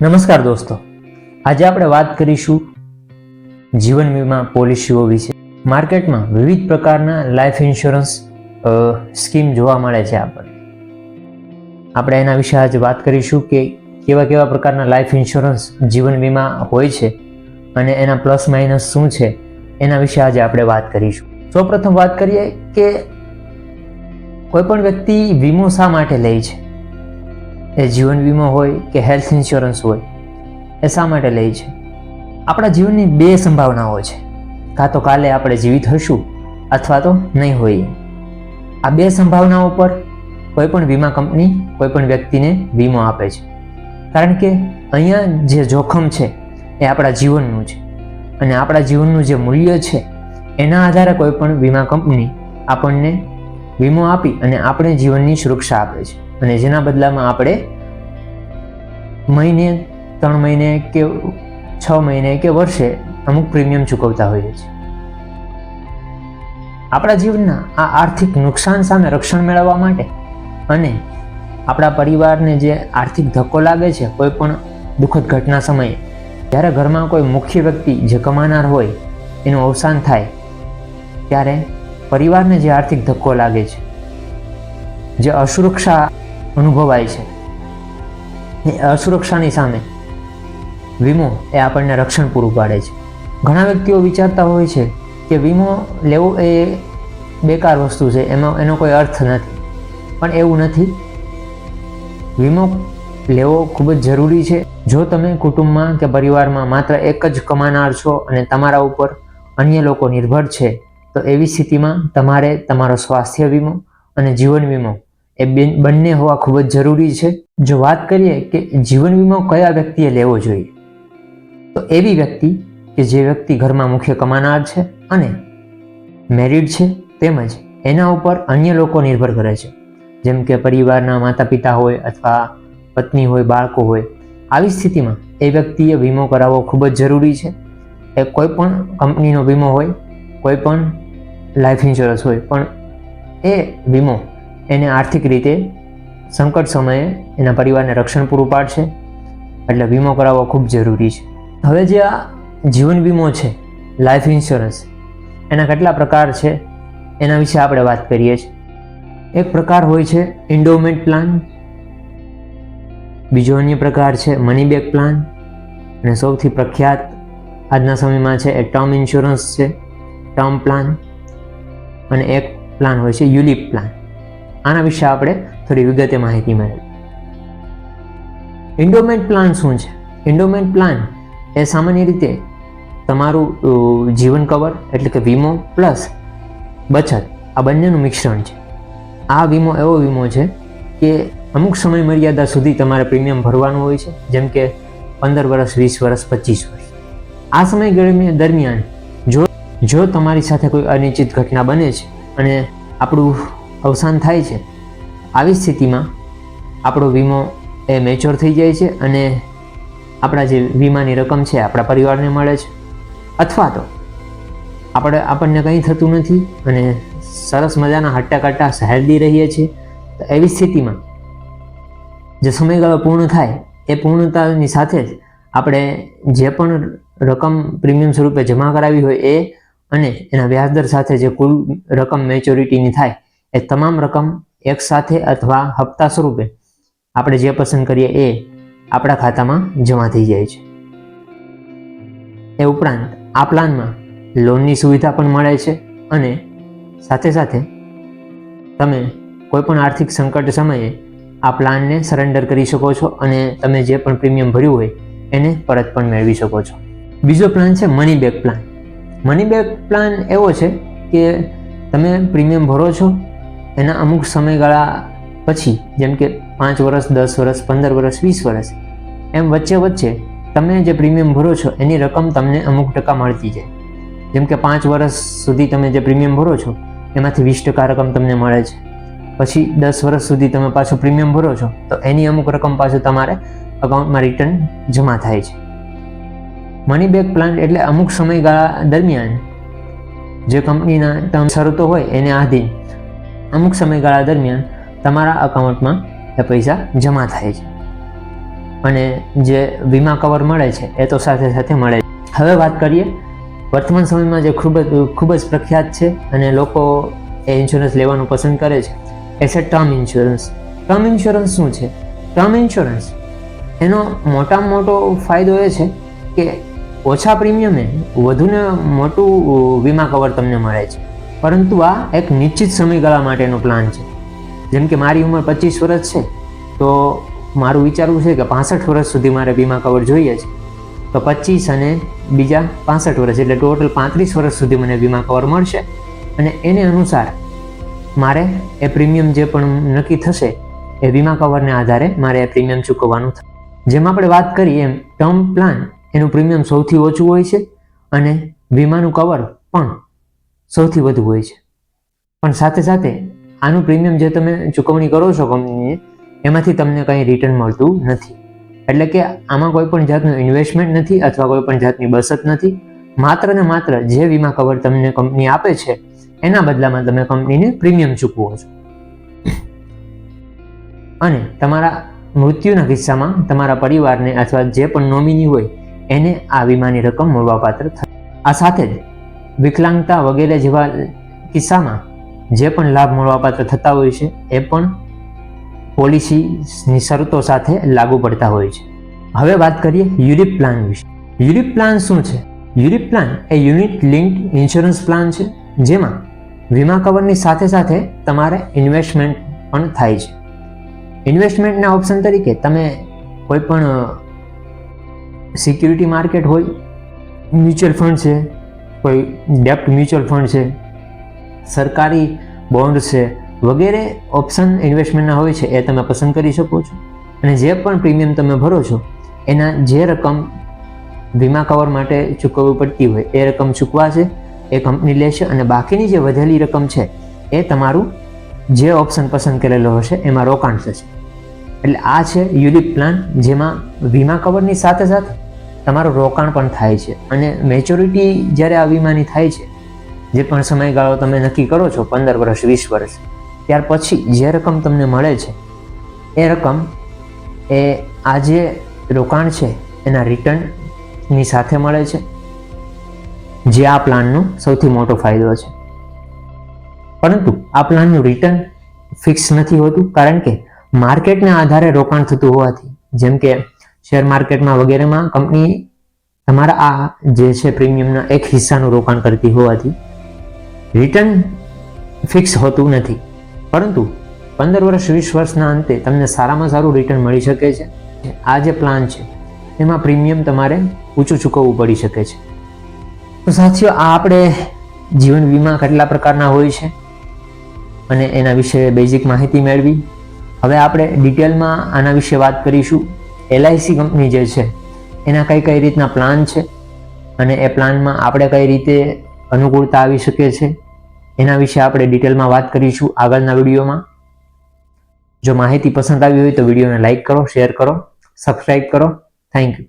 નમસ્કાર દોસ્તો, આજે આપણે વાત કરીશું જીવન વીમા પોલિસીઓ વિશે. માર્કેટમાં વિવિધ પ્રકારના લાઈફ ઇન્સ્યોરન્સ સ્કીમ જોવા મળે છે. આપણે એના વિશે આજે વાત કરીશું કે કેવા કેવા પ્રકારના લાઈફ ઇન્સ્યોરન્સ જીવન વીમા હોય છે અને એના પ્લસ માઇનસ શું છે એના વિશે આજે આપણે વાત કરીશું. સૌપ્રથમ વાત કરીએ કે કોઈ પણ વ્યક્તિ વીમો શા માટે લે છે. એ જીવન વીમો હોય કે હેલ્થ ઇન્સ્યોરન્સ હોય, એ શા માટે લે છે? આપણા જીવનની બે સંભાવનાઓ છે, કાં તો કાલે આપણે જીવિત હશું અથવા તો નહીં હોઈએ. આ બે સંભાવનાઓ પર કોઈ પણ વીમા કંપની કોઈ પણ વ્યક્તિને વીમો આપે છે, કારણ કે અહીંયા જે જોખમ છે એ આપણા જીવનનું છે અને આપણા જીવનનું જે મૂલ્ય છે એના આધારે કોઈ પણ વીમા કંપની આપણને વીમો આપી અને આપણે જીવનની સુરક્ષા આપે છે અને જેના બદલામાં આપણે મહિને 3 મહિને કે 6 મહિને કે વર્ષે અમુક પ્રીમિયમ ચૂકવતા હોઈએ છીએ. આપણા જીવનના આ આર્થિક નુકસાન સામે રક્ષણ મેળવવા માટે અને આપણા પરિવારને જે આર્થિક ધક્કો લાગે છે કોઈ પણ દુઃખદ ઘટના સમયે, જ્યારે ઘરમાં કોઈ મુખ્ય વ્યક્તિ જે કમાનાર હોય એનું અવસાન થાય ત્યારે પરિવારને જે આર્થિક ધક્કો લાગે છે, જે અસુરક્ષા અનુભવાય છે, એ અસુરક્ષાની સામે વીમો એ આપણને રક્ષણ પૂરું પાડે છે. ઘણા વ્યક્તિઓ વિચારતા હોય છે કે વીમો લેવો એ બેકાર વસ્તુ છે, એનો કોઈ અર્થ નથી, પણ એવું નથી. વીમો લેવો ખૂબ જ જરૂરી છે. જો તમે કુટુંબમાં કે પરિવારમાં માત્ર એક જ કમાનાર છો અને તમારા ઉપર અન્ય લોકો નિર્ભર છે, તો એવી સ્થિતિમાં તમારે તમારો સ્વાસ્થ્ય વીમો અને જીવન વીમો એ બંને હોવા ખૂબ જ જરૂરી છે. જો વાત કરીએ કે જીવન વીમો કયા વ્યક્તિએ લેવો જોઈએ, તો એવી વ્યક્તિ કે જે વ્યક્તિ ઘરમાં મુખ્ય કમાનાર છે અને મેરિડ છે, તેમજ એના ઉપર અન્ય લોકો નિર્ભર કરે છે, જેમ કે પરિવારના માતા પિતા હોય અથવા પત્ની હોય, બાળકો હોય. આવી સ્થિતિમાં એ વ્યક્તિએ વીમો કરાવવો ખૂબ જ જરૂરી છે. એ કોઈ પણ કંપનીનો વીમો હોય, કોઈ પણ લાઈફ ઇન્સ્યોરન્સ હોય, પણ એ વીમો એને આર્થિક રીતે સંકટ સમયે એના પરિવારને રક્ષણ પૂરું પાડશે, એટલે વીમો કરાવવો ખૂબ જરૂરી છે. હવે જે આ જીવન વીમો છે, લાઈફ ઇન્સ્યોરન્સ, એના કેટલા પ્રકાર છે એના વિશે આપણે વાત કરીએ છીએ. એક પ્રકાર હોય છે એન્ડોમેન્ટ પ્લાન, બીજો અન્ય પ્રકાર છે મની બેક પ્લાન, અને સૌથી પ્રખ્યાત આજના સમયમાં છે એ ટર્મ ઇન્સ્યોરન્સ છે, ટર્મ પ્લાન, અને એક પ્લાન હોય છે યુલિપ પ્લાન. આના વિશે આપણે થોડી વિગતે માહિતી મેળવી. એન્ડોમેન્ટ પ્લાન શું છે? એન્ડોમેન્ટ પ્લાન એ સામાન્ય રીતે તમારું જીવન કવર એટલે કે વીમો પ્લસ બચત, આ બંનેનું મિશ્રણ છે. આ વીમો એવો વીમો છે કે અમુક સમય મર્યાદા સુધી તમારે પ્રીમિયમ ભરવાનું હોય છે, જેમ કે 15 વર્ષ, 20 વર્ષ, 25 વર્ષ. આ સમય દરમિયાન જો તમારી સાથે કોઈ અનિશ્ચિત ઘટના બને છે અને આપણું અવસાન થાય છે, આવી સ્થિતિમાં આપણો વીમો એ મેચ્યોર થઈ જાય છે અને આપણા જે વીમાની રકમ છે આપણા પરિવારને મળે છે, અથવા તો આપણને કંઈ થતું નથી અને સરસ મજાના હટ્ટા કટ્ટા હેલ્ધી રહીએ છીએ. તો એવી સ્થિતિમાં જે સમયગાળો પૂર્ણ થાય એ પૂર્ણતાની સાથે જ આપણે જે પણ રકમ પ્રીમિયમ સ્વરૂપે જમા કરાવી હોય એ અને એના વ્યાજદર સાથે જે કુલ રકમ મેચ્યોરિટીની થાય એ તમામ રકમ એકસાથે અથવા હપ્તા સ્વરૂપે આપણે જે પસંદ કરીએ એ આપણા ખાતામાં જમા થઈ જાય છે. એ ઉપરાંત આ પ્લાનમાં લોનની સુવિધા પણ મળે છે અને સાથે સાથે તમે કોઈ પણ આર્થિક સંકટ સમયે આ પ્લાનને સરેન્ડર કરી શકો છો અને તમે જે પણ પ્રીમિયમ ભર્યું હોય એને પરત પણ મેળવી શકો છો. બીજો પ્લાન છે money back plan. Money back plan એવો છે કે તમે પ્રીમિયમ ભરો છો, એના અમુક સમયગાળા પછી, જેમ કે 5 વર્ષ, 10 વર્ષ, 15 વર્ષ, 20 વર્ષ, એમ વચ્ચે તમે જે પ્રીમિયમ ભરો છો એની રકમ તમને અમુક ટકા મળતી જાય. જેમ કે 5 વર્ષ સુધી તમે જે પ્રીમિયમ ભરો છો એમાંથી 20% રકમ તમને મળે છે. પછી 10 વર્ષ સુધી તમે પાછું પ્રીમિયમ ભરો છો તો એની અમુક રકમ પાછું તમારે અકાઉન્ટમાં રિટર્ન જમા થાય છે. મની બેક પ્લાન એટલે અમુક સમયગાળા દરમિયાન જે કંપનીના ટર્મ શરતો હોય એને આધીન અમુક સમયગાળા દરમિયાન તમારા અકાઉન્ટમાં એ પૈસા જમા થાય છે. અને જે વીમા કવર મળે છે એ તો સાથે સાથે મળે છે. હવે વાત કરીએ વર્તમાન સમયમાં જે ખૂબ જ પ્રખ્યાત છે અને લોકો એ ઇન્સ્યોરન્સ લેવાનું પસંદ કરે છે એ છે ટર્મ ઇન્સ્યોરન્સ. ટર્મ ઇન્સ્યોરન્સ શું છે? ટર્મ ઇન્સ્યોરન્સ એનો મોટામાં મોટો ફાયદો એ છે કે ઓછા પ્રીમિયમે વધુને મોટું વીમા કવર તમને મળે છે, પરંતુ આ એક નિશ્ચિત સમયગાળા માટેનો પ્લાન છે. જેમ કે મારી ઉંમર 25 વર્ષ છે, તો મારું વિચારવું છે કે 65 વર્ષ સુધી મારે વીમા કવર જોઈએ છે. તો 25 અને બીજા 65 વર્ષ એટલે ટોટલ 35 વર્ષ સુધી મને વીમા કવર મળશે અને એને અનુસાર મારે એ પ્રીમિયમ જે પણ નક્કી થશે એ વીમા કવરને આધારે મારે એ પ્રીમિયમ ચૂકવવાનું થશે. જેમ આપણે વાત કરીએ એમ ટર્મ પ્લાન એનું પ્રીમિયમ સૌથી ઓછું હોય છે અને વીમાનું કવર પણ સૌથી વધુ હોય છે. પણ સાથે સાથે આનું પ્રીમિયમ જે તમે ચૂકવણી કરો છો કંપનીને, એમાંથી તમને કંઈ રિટર્ન મળતું નથી. એટલે કે આમાં કોઈ પણ જાતનું ઇન્વેસ્ટમેન્ટ નથી અથવા કોઈ પણ જાતની બચત નથી. માત્ર ને માત્ર જે વીમા કવર તમને કંપની આપે છે એના બદલામાં તમે કંપનીને પ્રીમિયમ ચૂકવો છો. અને તમારા મૃત્યુના કિસ્સામાં તમારા પરિવારને અથવા જે પણ નોમિની હોય એને આ વીમાની રકમ મળવાપાત્ર થાય. આ સાથે જ વિકલાંગતા વગેરે જેવા કિસ્સામાં જે પણ લાભ મળવાપાત્ર થતા હોય છે એ પણ પોલિસીની શરતો સાથે લાગુ પડતા હોય છે. હવે વાત કરીએ યુલિપ પ્લાન વિશે. યુલિપ પ્લાન શું છે? યુલિપ પ્લાન એ યુનિટ લિંક્ડ ઇન્સ્યોરન્સ પ્લાન છે, જેમાં વીમા કવરની સાથે સાથે તમારે ઇન્વેસ્ટમેન્ટ પણ થાય છે. ઇન્વેસ્ટમેન્ટના ઓપ્શન તરીકે તમે કોઈ પણ સિક્યુરિટી માર્કેટ હોય, મ્યુચ્યુઅલ ફંડ છે, કોઈ ડેપ્ટ મ્યુચ્યુઅલ ફંડ છે, સરકારી બોન્ડ છે વગેરે ઓપ્શન ઇન્વેસ્ટમેન્ટના હોય છે એ તમે પસંદ કરી શકો છો. અને જે પણ પ્રીમિયમ તમે ભરો છો એના જે રકમ વીમા કવર માટે ચૂકવવી પડતી હોય એ રકમ ચૂકવાશે, એ કંપની લેશે અને બાકીની જે વધેલી રકમ છે એ તમારું જે ઓપ્શન પસંદ કરેલો હશે એમાં રોકાણ થશે. એટલે આ છે યુલિપ પ્લાન, જેમાં વીમા કવરની સાથે સાથે તમારું રોકાણ પણ થાય છે. અને મેચ્યોરિટી જ્યારે આ વીમાની થાય છે, જે પણ સમયગાળો તમે નક્કી કરો છો 15 વર્ષ 20 વર્ષ, ત્યાર પછી જે રકમ તમને મળે છે એ રકમ એ આ જે રોકાણ છે એના રિટર્નની સાથે મળે છે, જે આ પ્લાનનો સૌથી મોટો ફાયદો છે. પરંતુ આ પ્લાનનું રિટર્ન ફિક્સ નથી હોતું, કારણ કે માર્કેટના આધારે રોકાણ થતું હોવાથી, જેમ કે શેર માર્કેટમાં વગેરેમાં કંપની તમારા આ જે છે પ્રીમિયમના એક હિસ્સાનું રોકાણ કરતી હોવાથી રિટર્ન ફિક્સ હોતું નથી. પરંતુ 15 વર્ષ 20 વર્ષના અંતે તમને સારામાં સારું રિટર્ન મળી શકે છે. આ જે પ્લાન છે એમાં પ્રીમિયમ તમારે ઊંચું ચૂકવવું પડી શકે છે. તો સાથીઓ, આ આપણે જીવન વીમા કેટલા પ્રકારના હોય છે અને એના વિશે બેઝિક માહિતી મેળવી. હવે આપણે ડિટેલમાં આના વિશે વાત કરીશું. LIC કંપની જે છે એના કઈ રીતના પ્લાન છે અને એ પ્લાનમાં આપણે કઈ રીતે અનુકૂળતા આવી શકે છે એના વિશે આપણે ડિટેલમાં વાત કરીશું આગળના વિડીયોમાં. જો માહિતી પસંદ આવી હોય તો વિડીયોને લાઈક કરો, શેર કરો, સબસ્ક્રાઈબ કરો. Thank you.